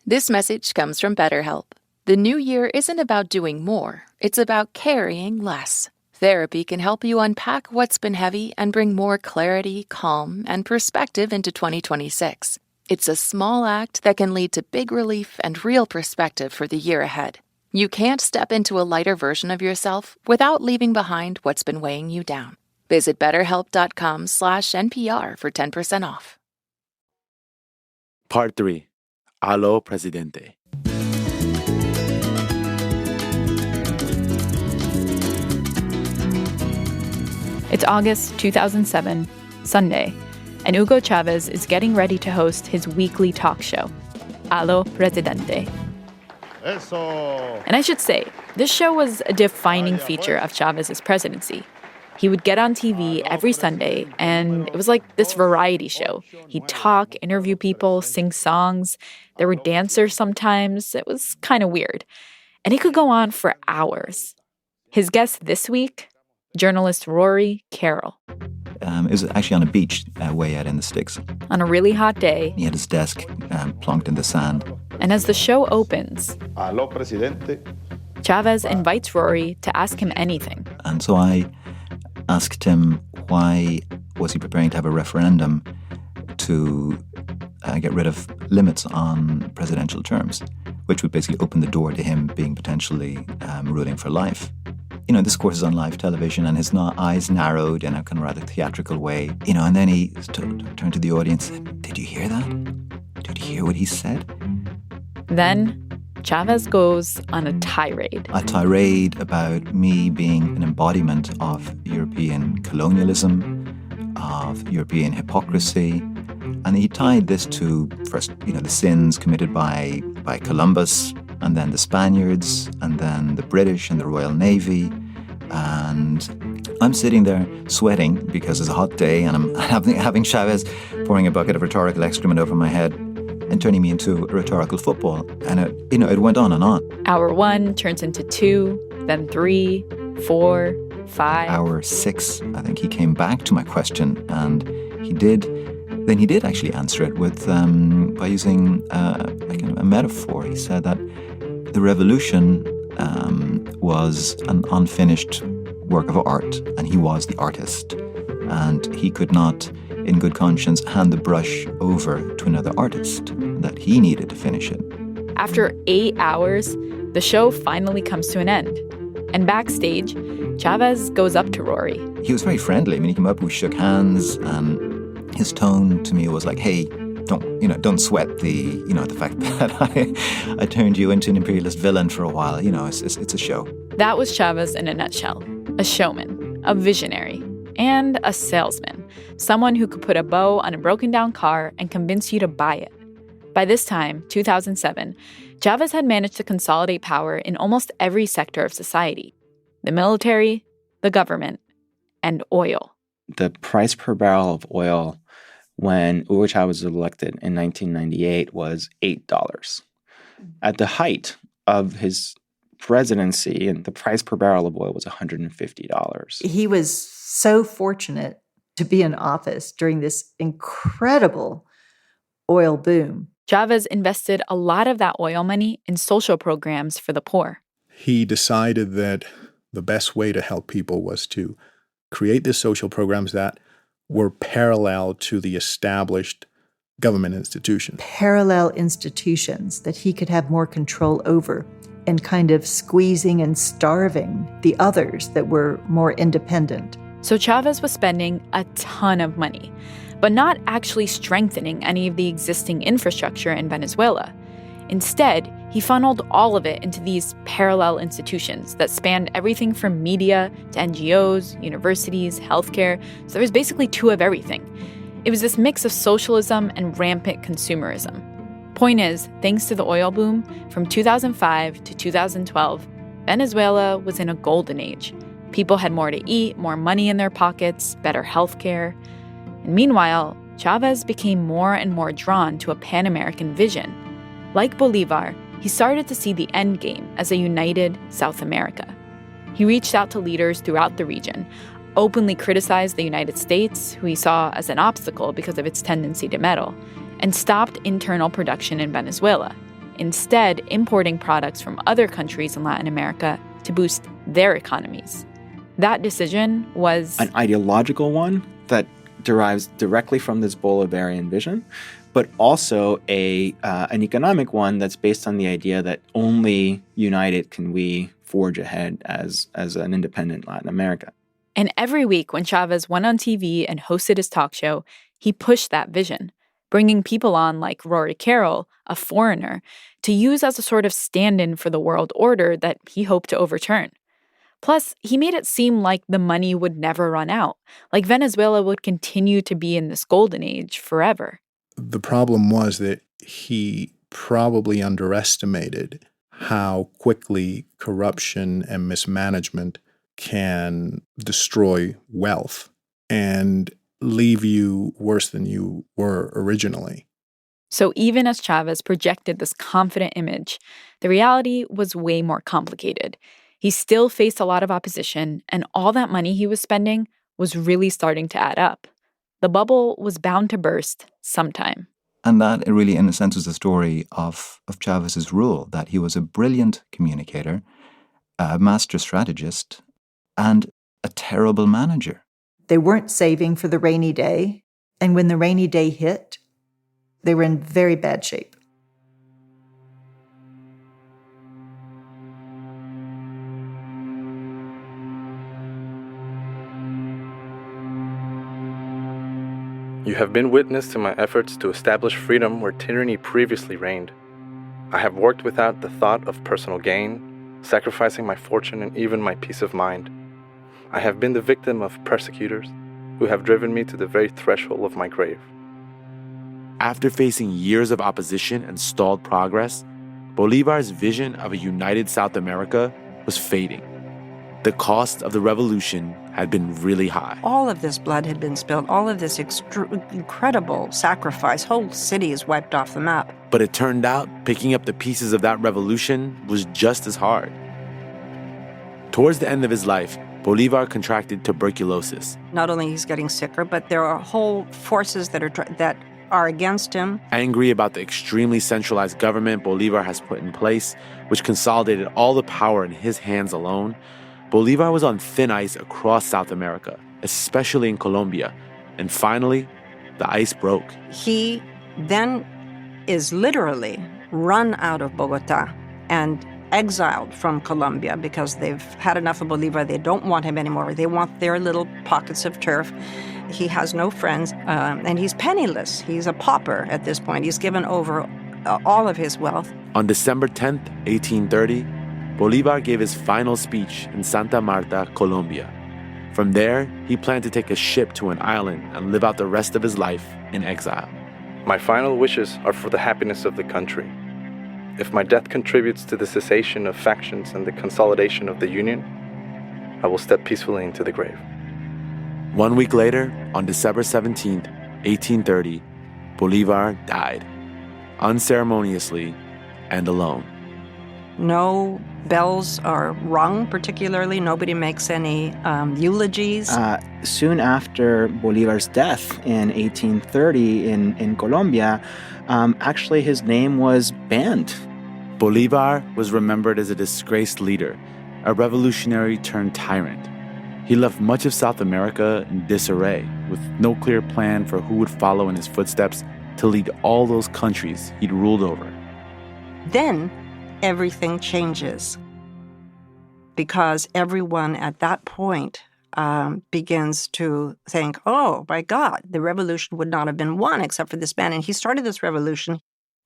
This message comes from BetterHelp. The new year isn't about doing more, it's about carrying less. Therapy can help you unpack what's been heavy and bring more clarity, calm, and perspective into 2026. It's a small act that can lead to big relief and real perspective for the year ahead. You can't step into a lighter version of yourself without leaving behind what's been weighing you down. Visit BetterHelp.com/NPR for 10% off. Part 3. Alo Presidente. It's August 2007, Sunday, and Hugo Chavez is getting ready to host his weekly talk show, Alo Presidente. And I should say, this show was a defining feature of Chavez's presidency. He would get on TV every Sunday, and it was like this variety show. He'd talk, interview people, sing songs. There were dancers sometimes. It was kind of weird. And it could go on for hours. His guest this week, journalist Rory Carroll. It was actually on a beach way out in the sticks. On a really hot day. He had his desk plonked in the sand. And as the show opens, Alo Presidente. Chavez invites Rory to ask him anything. And so I asked him why was he preparing to have a referendum to get rid of limits on presidential terms, which would basically open the door to him being potentially ruling for life. This course is on live television, and his eyes narrowed in a kind of rather theatrical way. And then he turned to the audience and said, "Did you hear that? Did you hear what he said?" Then Chavez goes on a tirade. A tirade about me being an embodiment of European colonialism, of European hypocrisy. And he tied this to, first, the sins committed by Columbus, and then the Spaniards, and then the British and the Royal Navy. And I'm sitting there sweating because it's a hot day, and I'm having Chavez pouring a bucket of rhetorical excrement over my head and turning me into a rhetorical football. And it went on and on. Hour 1 turns into 2, then 3, 4, 5. Hour 6, I think he came back to my question, and he did actually answer it with by using a metaphor. He said that the revolution was an unfinished work of art, and he was the artist, and he could not, in good conscience, hand the brush over to another artist, that he needed to finish it. After 8 hours, the show finally comes to an end. And backstage, Chavez goes up to Rory. He was very friendly. I mean, he came up, we shook hands, and his tone to me was like, "Hey, don't sweat the fact that I turned you into an imperialist villain for a while. It's a show." That was Chavez in a nutshell. A showman, a visionary, and a salesman. Someone who could put a bow on a broken down car and convince you to buy it. By this time, 2007, Chavez had managed to consolidate power in almost every sector of society. The military, the government, and oil. The price per barrel of oil when Hugo Chavez was elected in 1998 was $8. At the height of his presidency, and the price per barrel of oil was $150. He was so fortunate to be in office during this incredible oil boom. Chavez invested a lot of that oil money in social programs for the poor. He decided that the best way to help people was to create these social programs that were parallel to the established government institutions. Parallel institutions that he could have more control over, and kind of squeezing and starving the others that were more independent. So Chavez was spending a ton of money, but not actually strengthening any of the existing infrastructure in Venezuela. Instead, he funneled all of it into these parallel institutions that spanned everything from media to NGOs, universities, healthcare. So there was basically two of everything. It was this mix of socialism and rampant consumerism. Point is, thanks to the oil boom, from 2005 to 2012, Venezuela was in a golden age. People had more to eat, more money in their pockets, better healthcare. And meanwhile, Chavez became more and more drawn to a Pan-American vision. Like Bolivar, he started to see the end game as a united South America. He reached out to leaders throughout the region, openly criticized the United States, who he saw as an obstacle because of its tendency to meddle, and stopped internal production in Venezuela, instead importing products from other countries in Latin America to boost their economies. That decision was an ideological one that derives directly from this Bolivarian vision, but also an economic one that's based on the idea that only united can we forge ahead as an independent Latin America. And every week when Chavez went on TV and hosted his talk show, he pushed that vision, bringing people on like Rory Carroll, a foreigner, to use as a sort of stand-in for the world order that he hoped to overturn. Plus, he made it seem like the money would never run out, like Venezuela would continue to be in this golden age forever. The problem was that he probably underestimated how quickly corruption and mismanagement can destroy wealth and leave you worse than you were originally. So even as Chavez projected this confident image, the reality was way more complicated. He still faced a lot of opposition, and all that money he was spending was really starting to add up. The bubble was bound to burst sometime. And that really, in a sense, was the story of Chavez's rule, that he was a brilliant communicator, a master strategist, and a terrible manager. They weren't saving for the rainy day, and when the rainy day hit, they were in very bad shape. You have been witness to my efforts to establish freedom where tyranny previously reigned. I have worked without the thought of personal gain, sacrificing my fortune and even my peace of mind. I have been the victim of persecutors who have driven me to the very threshold of my grave. After facing years of opposition and stalled progress, Bolivar's vision of a united South America was fading. The cost of the revolution had been really high. All of this blood had been spilled, all of this incredible sacrifice. Whole cities wiped off the map. But it turned out picking up the pieces of that revolution was just as hard. Towards the end of his life, Bolivar contracted tuberculosis. Not only he's getting sicker, but there are whole forces that are against him. Angry about the extremely centralized government Bolivar has put in place, which consolidated all the power in his hands alone, Bolivar was on thin ice across South America, especially in Colombia. And finally, the ice broke. He then is literally run out of Bogota and exiled from Colombia because they've had enough of Bolivar. They don't want him anymore. They want their little pockets of turf. He has no friends, and he's penniless. He's a pauper at this point. He's given over all of his wealth. On December 10th, 1830, Bolivar gave his final speech in Santa Marta, Colombia. From there, he planned to take a ship to an island and live out the rest of his life in exile. My final wishes are for the happiness of the country. If my death contributes to the cessation of factions and the consolidation of the Union, I will step peacefully into the grave. 1 week later, on December 17th, 1830, Bolivar died, unceremoniously and alone. No bells are rung particularly. Nobody makes any eulogies. Soon after Bolivar's death in 1830 in Colombia, actually his name was banned. Bolivar was remembered as a disgraced leader, a revolutionary turned tyrant. He left much of South America in disarray, with no clear plan for who would follow in his footsteps to lead all those countries he'd ruled over. Then everything changes because everyone at that point begins to think, oh, my God, the revolution would not have been won except for this man. And he started this revolution.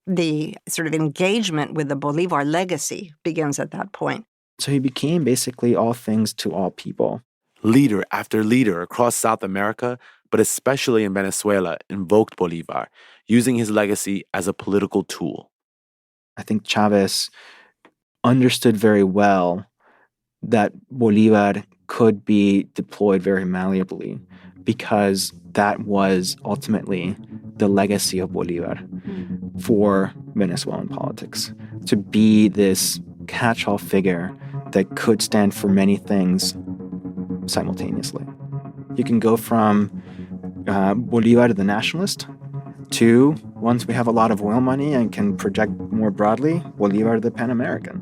The sort of engagement with the Bolivar legacy begins at that point. So he became basically all things to all people. Leader after leader across South America, but especially in Venezuela, invoked Bolivar, using his legacy as a political tool. I think Chavez understood very well that Bolivar could be deployed very malleably because that was ultimately the legacy of Bolivar for Venezuelan politics, to be this catch-all figure that could stand for many things simultaneously. You can go from Bolivar the nationalist to, once we have a lot of oil money and can project more broadly, Bolivar the Pan-American.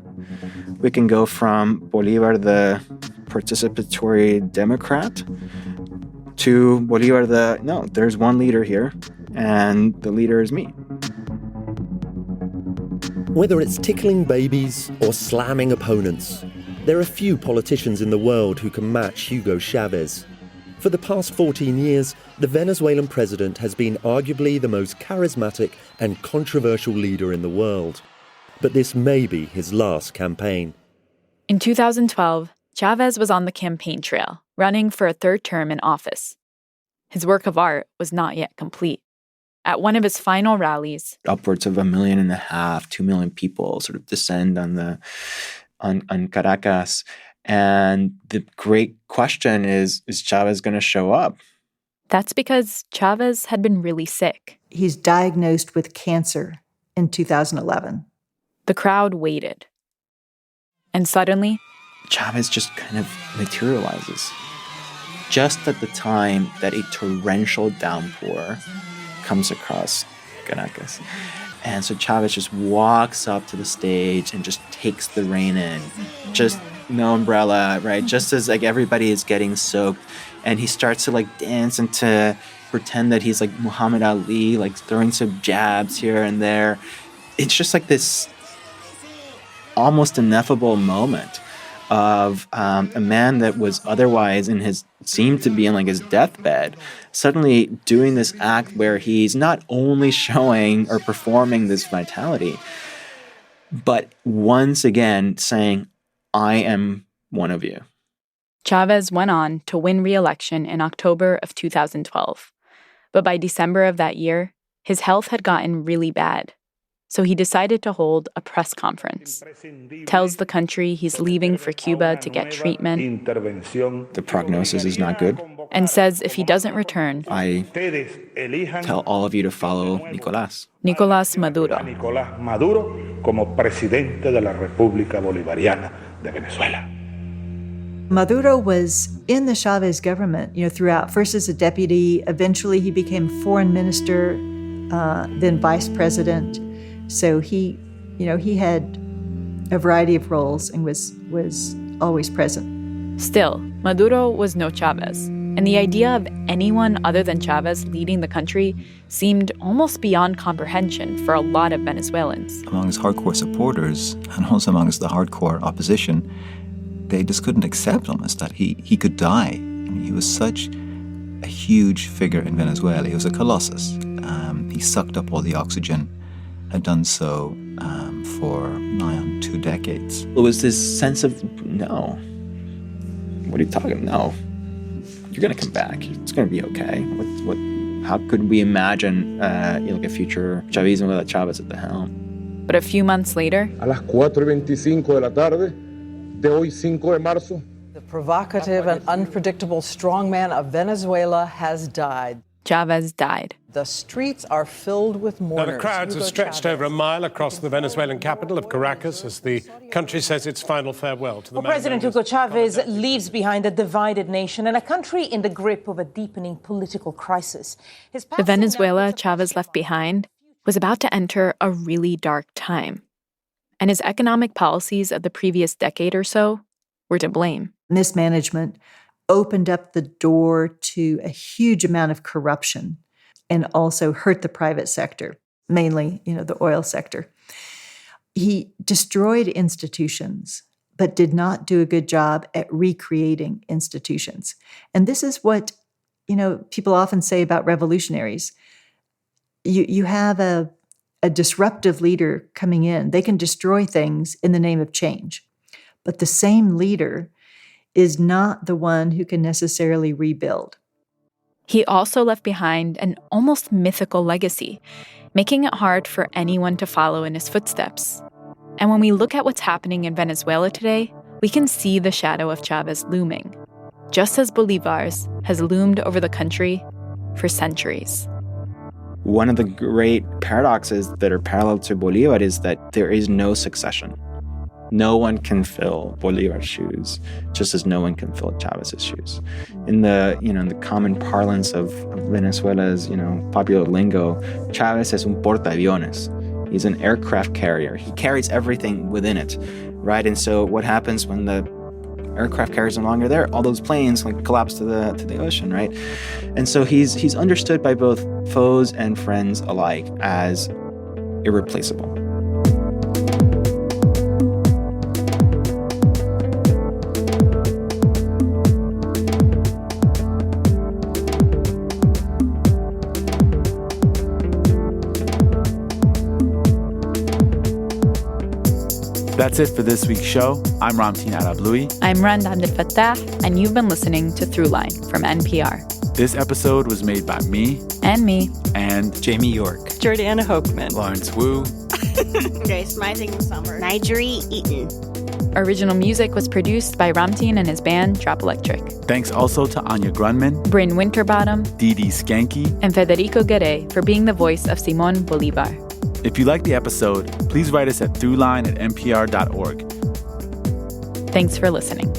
We can go from Bolivar the participatory Democrat to Bolivar there's one leader here, and the leader is me. Whether it's tickling babies or slamming opponents, there are few politicians in the world who can match Hugo Chavez. For the past 14 years, the Venezuelan president has been arguably the most charismatic and controversial leader in the world. But this may be his last campaign. In 2012, Chavez was on the campaign trail, running for a third term in office. His work of art was not yet complete. At one of his final rallies, upwards of 1.5 million, 2 million people sort of descend on Caracas. And the great question is Chavez going to show up? That's because Chavez had been really sick. He's diagnosed with cancer in 2011. The crowd waited. And suddenly, Chavez just kind of materializes. Just at the time that a torrential downpour comes across Caracas. And so Chavez just walks up to the stage and just takes the rain in. Just no umbrella, right? Just as like everybody is getting soaked. And he starts to like dance and to pretend that he's like Muhammad Ali, like throwing some jabs here and there. It's just like this almost ineffable moment of a man that was otherwise seemed to be in like his deathbed, suddenly doing this act where he's not only showing or performing this vitality, but once again saying, I am one of you. Chavez went on to win re-election in October of 2012. But by December of that year, his health had gotten really bad. So he decided to hold a press conference. Tells the country he's leaving for Cuba to get treatment. The prognosis is not good. And says if he doesn't return, I tell all of you to follow Nicolás. Nicolás Maduro. Nicolás Maduro como presidente de la República Bolivariana de Venezuela. Maduro was in the Chavez government, throughout. First as a deputy, eventually he became foreign minister, then vice president. So he had a variety of roles and was always present. Still, Maduro was no Chavez, and the idea of anyone other than Chavez leading the country seemed almost beyond comprehension for a lot of Venezuelans. Among his hardcore supporters, and also amongst the hardcore opposition, they just couldn't accept almost that he could die. I mean, he was such a huge figure in Venezuela. He was a colossus. He sucked up all the oxygen, had done so for nigh on 2 decades. It was this sense of, no. What are you talking? No. You're going to come back. It's going to be okay. How could we imagine like a future Chavismo without Chavez at the helm? But a few months later, a las 4:25 de la tarde de hoy 5 de marzo, the provocative and unpredictable strongman of Venezuela has died. Chavez died. The streets are filled with mourners. Now, the crowds are stretched over a mile across the Venezuelan capital of Caracas as the country says its final farewell to the man. President Hugo Chavez leaves behind a divided nation and a country in the grip of a deepening political crisis. The Venezuela Chavez left behind was about to enter a really dark time. And his economic policies of the previous decade or so were to blame. Mismanagement opened up the door to a huge amount of corruption and also hurt the private sector, mainly, the oil sector. He destroyed institutions, but did not do a good job at recreating institutions. And this is what, people often say about revolutionaries. You have a disruptive leader coming in. They can destroy things in the name of change. But the same leader is not the one who can necessarily rebuild. He also left behind an almost mythical legacy, making it hard for anyone to follow in his footsteps. And when we look at what's happening in Venezuela today, we can see the shadow of Chavez looming, just as Bolivar's has loomed over the country for centuries. One of the great paradoxes that are parallel to Bolivar is that there is no succession. No one can fill Bolivar's shoes, just as no one can fill Chavez's shoes. In the common parlance of Venezuela's, popular lingo, Chavez es un portaaviones. He's an aircraft carrier. He carries everything within it, right? And so what happens when the aircraft carriers no longer there? All those planes collapse to the ocean, right? And so he's understood by both foes and friends alike as irreplaceable. That's it for this week's show. I'm Ramtin Arablouei. I'm Rand Abdel Fattah, and you've been listening to Throughline from NPR. This episode was made by me. And me. And Jamie York. Jordana Hochman. Lawrence Wu. Joyce Rising Summer. Nigeri Eaton. Original music was produced by Ramtin and his band, Drop Electric. Thanks also to Anya Grunman, Bryn Winterbottom, Didi Skanky, and Federico Guerre for being the voice of Simon Bolivar. If you liked the episode, please write us at throughline@npr.org. Thanks for listening.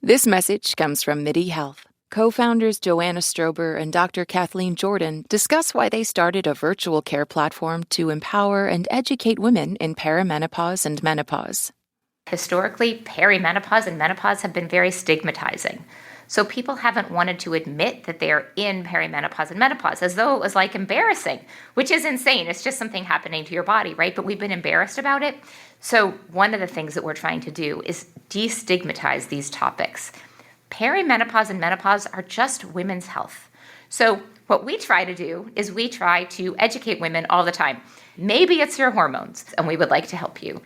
This message comes from MIDI Health. Co-founders Joanna Strober and Dr. Kathleen Jordan discuss why they started a virtual care platform to empower and educate women in perimenopause and menopause. Historically, perimenopause and menopause have been very stigmatizing. So people haven't wanted to admit that they're in perimenopause and menopause, as though it was embarrassing, which is insane. It's just something happening to your body, right? But we've been embarrassed about it. So one of the things that we're trying to do is destigmatize these topics. Perimenopause and menopause are just women's health. So what we try to do is we try to educate women all the time. Maybe it's your hormones, and we would like to help you.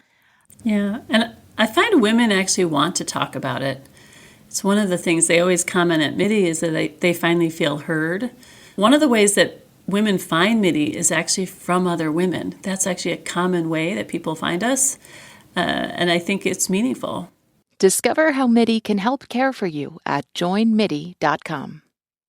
Yeah, and I find women actually want to talk about it. It's one of the things they always comment at MIDI is that they finally feel heard. One of the ways that women find MIDI is actually from other women. That's actually a common way that people find us, and I think it's meaningful. Discover how MIDI can help care for you at joinmidi.com.